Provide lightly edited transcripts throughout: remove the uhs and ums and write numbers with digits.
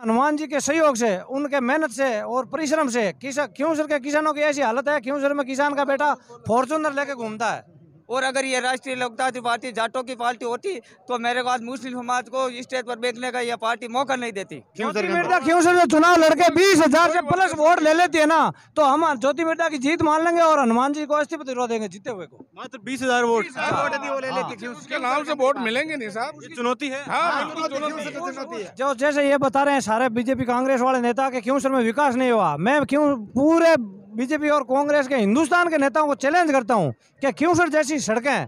हनुमान जी के सहयोग से, उनके मेहनत से और परिश्रम से क्योंसर के किसानों की ऐसी हालत है, क्योंसर में किसान का बेटा फॉर्चूनर लेके घूमता है। और अगर ये राष्ट्रीय लोकतांत्रिक पार्टी जाटों की पार्टी होती तो मेरे को आज मुस्लिम समाज को स्टेज पर बैठने का यह पार्टी मौका नहीं देती। ज्योति मिर्जा क्योंसर जो चुनाव लड़के 20,000 से प्लस वोट ले लेती है ना, तो हम ज्योति मिर्जा की जीत मान लेंगे और हनुमान जी को इस्तीफा दिलवा देंगे जीते हुए को। मात्र 20,000 वोट यदि वो ले लेती है, उसके नाम से वोट मिलेंगे नहीं साहब। ये चुनौती है। हाँ, बिल्कुल चुनौती है। जो जैसे ये बता रहे हैं सारे बीजेपी कांग्रेस वाले नेता के क्योंसर में विकास नहीं हुआ, मैं क्यों पूरे बीजेपी और कांग्रेस के हिंदुस्तान के नेताओं को चैलेंज करता हूँ कि क्योंसर जैसी सड़कें,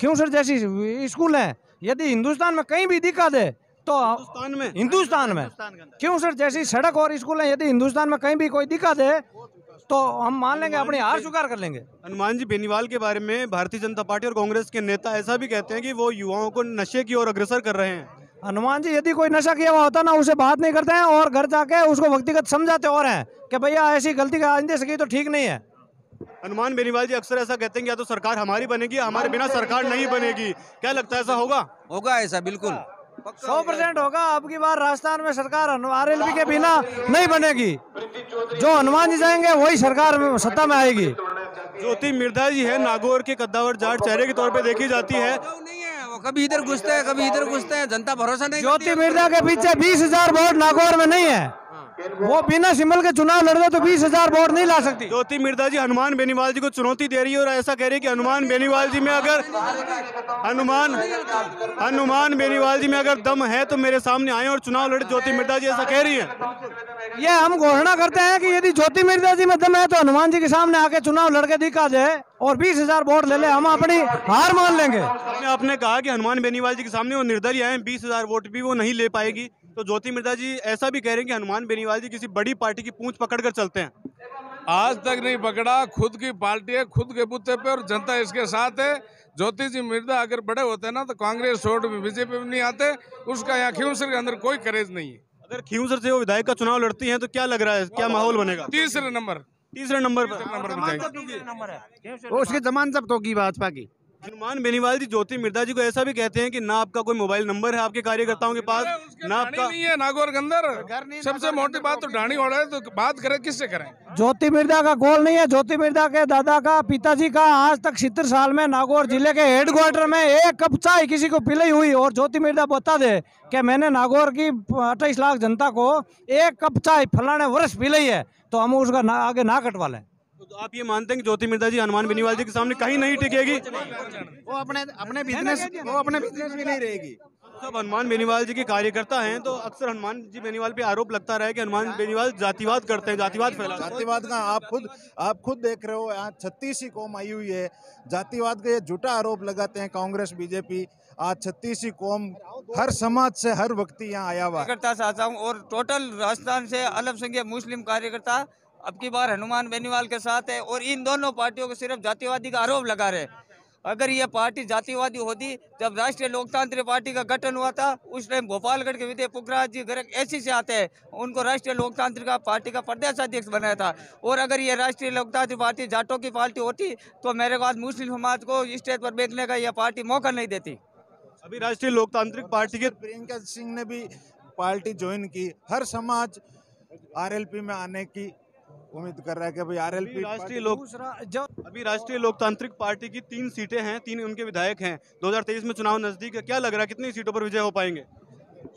क्योंसर जैसी स्कूल हैं, यदि हिंदुस्तान में कहीं भी दिखा दे तो हिंदुस्तान में क्योंसर जैसी सड़क और स्कूल हैं, यदि हिंदुस्तान में कहीं भी कोई दिखा दे तो हम मान लेंगे, अपनी हार स्वीकार कर लेंगे। हनुमान जी बेनीवाल के बारे में भारतीय जनता पार्टी और कांग्रेस के नेता ऐसा भी कहते हैं कि वो युवाओं को नशे की ओर अग्रसर कर रहे हैं। हनुमान जी यदि कोई नशा किया हुआ होता ना, उसे बात नहीं करते हैं और घर जाके उसको व्यक्तिगत समझाते और हैं कि भैया ऐसी गलती का आइंदे से की तो ठीक नहीं है। हनुमान बेनीवाल जी अक्सर ऐसा कहते हैं कि या तो सरकार हमारी बनेगी, हमारे बिना सरकार नहीं बनेगी। क्या लगता है ऐसा होगा? होगा ऐसा, बिल्कुल 100% होगा। अब की बार राजस्थान में सरकार आरएलपी के बिना नहीं बनेगी। जो हनुमान जी जाएंगे वही सरकार सत्ता में आएगी। ज्योति मिर्धा जी है, नागौर के कद्दावर जाट चेहरे के तौर पे देखी जाती है। नहीं है, वो कभी इधर घुसते हैं कभी इधर घुसते हैं, जनता भरोसा नहीं। ज्योति मिर्धा के पीछे 20,000 वोट नागौर में नहीं है, वो बिना सिंबल के चुनाव लड़ रहे तो 20,000 वोट नहीं ला सकती। ज्योति मिर्धा जी हनुमान बेनीवाल जी को चुनौती दे रही है और ऐसा कह रही है कि हनुमान बेनीवाल जी में अगर दम है तो मेरे सामने आए और चुनाव लड़े। ज्योति मिर्धा जी ऐसा कह रही है। ये हम घोषणा करते हैं कि यदि ज्योति मिर्धा जी में दम है तो हनुमान जी के सामने आके चुनाव लड़के दिखा दे और 20,000 वोट ले ले, हम अपनी हार मान लेंगे। आपने कहा कि हनुमान बेनीवाल जी के सामने वो निर्दलीय आए, 20,000 वोट भी वो नहीं ले पाएगी। तो ज्योति मिर्धा जी ऐसा भी कह रहे हैं कि हनुमान बेनीवाल जी किसी बड़ी पार्टी की पूंछ पकड़कर चलते हैं। आज तक नहीं पकड़ा, खुद की पार्टी है, खुद के बूते पे और जनता इसके साथ है। ज्योति जी मिर्धा अगर बड़े होते ना तो कांग्रेस छोड़ बीजेपी में नहीं आते। उसका यहाँ खींवसर के अंदर कोई करेज नहीं है। अगर खींवसर से वो विधायक का चुनाव लड़ती हैं तो क्या लग रहा है, क्या माहौल बनेगा? तीसरे नंबर पर उसकी जमानत जब्त होगी भाजपा की। हनुमान बेनीवाल जी ज्योति मिर्धा जी को ऐसा भी कहते हैं कि ना आपका कोई मोबाइल नंबर है आपके कार्यकर्ताओं के पास, ना आपका नहीं है नागौर के अंदर। सबसे मोटी बात तो ढाणी हो रहा है, तो बात करें किससे करें? ज्योति मिर्धा का गोल नहीं है। ज्योति मिर्धा के दादा का, पिताजी का आज तक 70 साल में नागौर जिले के हेडक्वार्टर में एक कप चाय किसी को पिलाई हुई और ज्योति मिर्धा बता दे कि मैंने नागौर की 28 लाख जनता को एक कप चाय फलाने वर्ष पिलाई है, तो हम उसका आगे ना कटवा लें। तो आप ये मानते हैं कि ज्योति मिर्धा जी हनुमान बेनीवाल जी के सामने कहीं नहीं टिकेगी? वो अपने बिजनेस भी नहीं रहेगी। सब हनुमान बेनीवाल जी के कार्यकर्ता हैं तो अक्सर हनुमान जी बेनीवाल पे आरोप लगता रहा है कि हनुमान बेनीवाल जातिवाद करते हैं, जातिवाद फैला। जातिवाद का आप खुद देख रहे हो, यहाँ 36 कौम आई हुई है। जातिवाद का ये झूठा आरोप लगाते हैं कांग्रेस बीजेपी। आज 36 कौम, हर समाज से हर व्यक्ति यहाँ आया हुआ कार्यकर्ता चाहता हूँ और टोटल राजस्थान से अल्पसंख्यक मुस्लिम कार्यकर्ता अब की बार हनुमान बेनीवाल के साथ है। और इन दोनों पार्टियों को सिर्फ जातिवादी का आरोप लगा रहे। अगर ये पार्टी जातिवादी होती, जब राष्ट्रीय लोकतांत्रिक पार्टी का गठन हुआ था उस टाइम भोपालगढ़ के विजय पुखराज जी गर्ग ऐसी से आते हैं, उनको राष्ट्रीय लोकतांत्रिक पार्टी का प्रदेशाध्यक्ष बनाया था। और अगर ये राष्ट्रीय लोकतांत्रिक पार्टी जाटों की पार्टी होती तो मेरे को आज मुस्लिम समाज को स्टेज पर बैठने का यह पार्टी मौका नहीं देती। अभी राष्ट्रीय लोकतांत्रिक पार्टी के प्रियंका सिंह ने भी पार्टी ज्वाइन की। हर समाज आरएलपी में आने की उम्मीद कर रहा है कि भाई आरएलपी अभी राष्ट्रीय लोकतांत्रिक पार्टी की 3 सीटें हैं, 3 उनके विधायक हैं। 2023 में चुनाव नजदीक है, क्या लग रहा है कितनी सीटों पर विजय हो पाएंगे?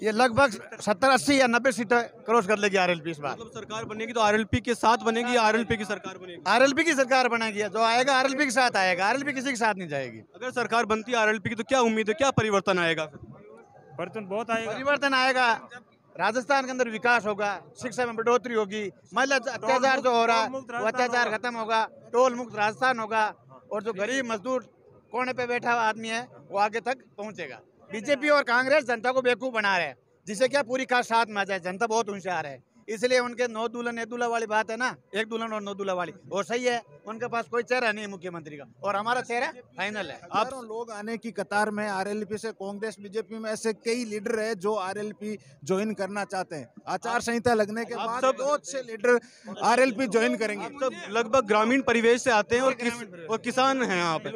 ये लगभग 70, 80 या 90 सीटें क्रॉस कर लेगी आरएलपी इस बार। मतलब सरकार बनेगी तो आरएलपी के साथ बनेगी या आरएलपी की सरकार बनेगी? आरएलपी की सरकार बनेगी, जो आएगा आरएलपी के साथ आएगा, आरएलपी किसी के साथ नहीं जाएगी। अगर सरकार बनती है आरएलपी की तो क्या उम्मीद है, क्या परिवर्तन आएगा? परिवर्तन आएगा। राजस्थान के अंदर विकास होगा, शिक्षा में बढ़ोतरी होगी, महिला अत्याचार जो हो रहा है वो अत्याचार खत्म होगा, टोल मुक्त राजस्थान होगा और जो गरीब मजदूर कोने पे बैठा हुआ आदमी है वो आगे तक पहुंचेगा। बीजेपी और कांग्रेस जनता को बेवकूफ बना रहे हैं, जिसे क्या पूरी कास्ट साथ में आ जाए। जनता बहुत होशियार है, इसलिए उनके 9 दुल्हन 1 दूल्हा वाली बात है ना, 1 दुल्हन और 9 दूल्हा वाली, वो सही है। उनके पास कोई चेहरा नहीं है मुख्यमंत्री का, और हमारा चेहरा फाइनल है। आप लोग आने की कतार में आरएलपी से कांग्रेस बीजेपी में ऐसे कई लीडर है जो आरएलपी ज्वाइन करना चाहते हैं। आचार संहिता लगने के बाद सब बहुत से लीडर आरएलपी ज्वाइन करेंगे। सब लगभग ग्रामीण परिवेश से आते हैं और किसान हैं यहाँ पे।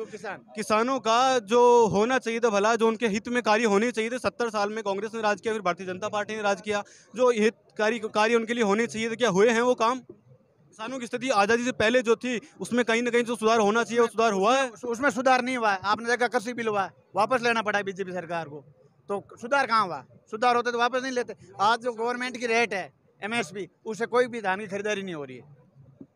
किसानों का जो होना चाहिए था भला, जो उनके हित में कार्य होने चाहिए थे। 70 साल में कांग्रेस ने राज किया, फिर भारतीय जनता पार्टी ने राज किया। जो हित कार्य उनके लिए होने चाहिए थे, क्या हुए हैं वो काम? किसानों की स्थिति आज़ादी से पहले जो थी उसमें कहीं ना कहीं जो सुधार होना चाहिए वो सुधार हुआ है? उसमें सुधार नहीं हुआ है। आपने देखा कृषि बिल हुआ, वापस लेना पड़ा बीजेपी सरकार को, तो सुधार कहाँ हुआ? सुधार होते तो वापस नहीं लेते। आज जो गवर्नमेंट की रेट है MSP, उससे कोई भी धान की खरीदारी नहीं हो रही है।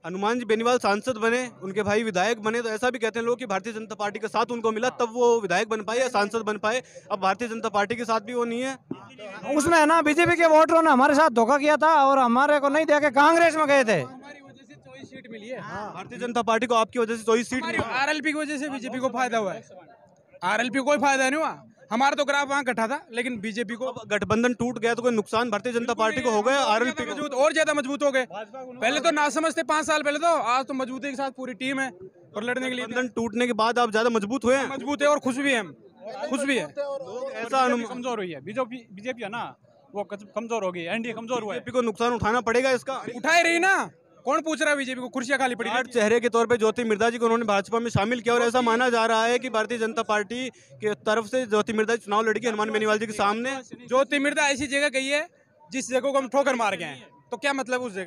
हनुमान जी बेनीवाल सांसद बने, उनके भाई विधायक बने, तो ऐसा भी कहते हैं लोग कि भारतीय जनता पार्टी का साथ उनको मिला तब वो विधायक बन पाए या सांसद बन पाए। अब भारतीय जनता पार्टी के साथ भी वो नहीं है। उसमें है ना बीजेपी के वोटरों ने हमारे साथ धोखा किया था और हमारे को नहीं दे के कांग्रेस में गए थे। सीट मिली है। भारतीय जनता पार्टी को आपकी वजह से 24 सीट मिली। RLP की वजह से बीजेपी को फायदा हुआ है। RLP को कोई फायदा नहीं हुआ, हमारा तो ग्राफ वहाँ घटा था, लेकिन बीजेपी को गठबंधन टूट गया तो कोई नुकसान भारतीय जनता पार्टी को हो गया? RLP को मजबूत और ज्यादा मजबूत हो गए। पहले तो ना समझते 5 साल पहले, तो आज तो मजबूती के साथ पूरी टीम है और लड़ने के लिए गठबंधन टूटने के बाद आप ज्यादा मजबूत हुए हैं? मजबूत है और खुश भी है, हम खुश भी है। ऐसा कमजोर हुई है बीजेपी है ना, वो कमजोर हो गई, NDA कमजोर हुआ है। बीजेपी को नुकसान उठाना पड़ेगा इसका? उठाए रही ना, कौन पूछ रहा है बीजेपी को? कुर्सियां खाली पड़ी। आठ चेहरे के तौर पे ज्योति मिर्धा जी को उन्होंने भाजपा में शामिल किया और ऐसा माना जा रहा है कि भारतीय जनता पार्टी के तरफ से ज्योति मिर्धा जी चुनाव लड़की हनुमान बेनीवाल जी के सामने। ज्योति मिर्धा ऐसी जगह गई है जिस जगह को हम ठोकर मार गए हैं, तो क्या मतलब उस जगह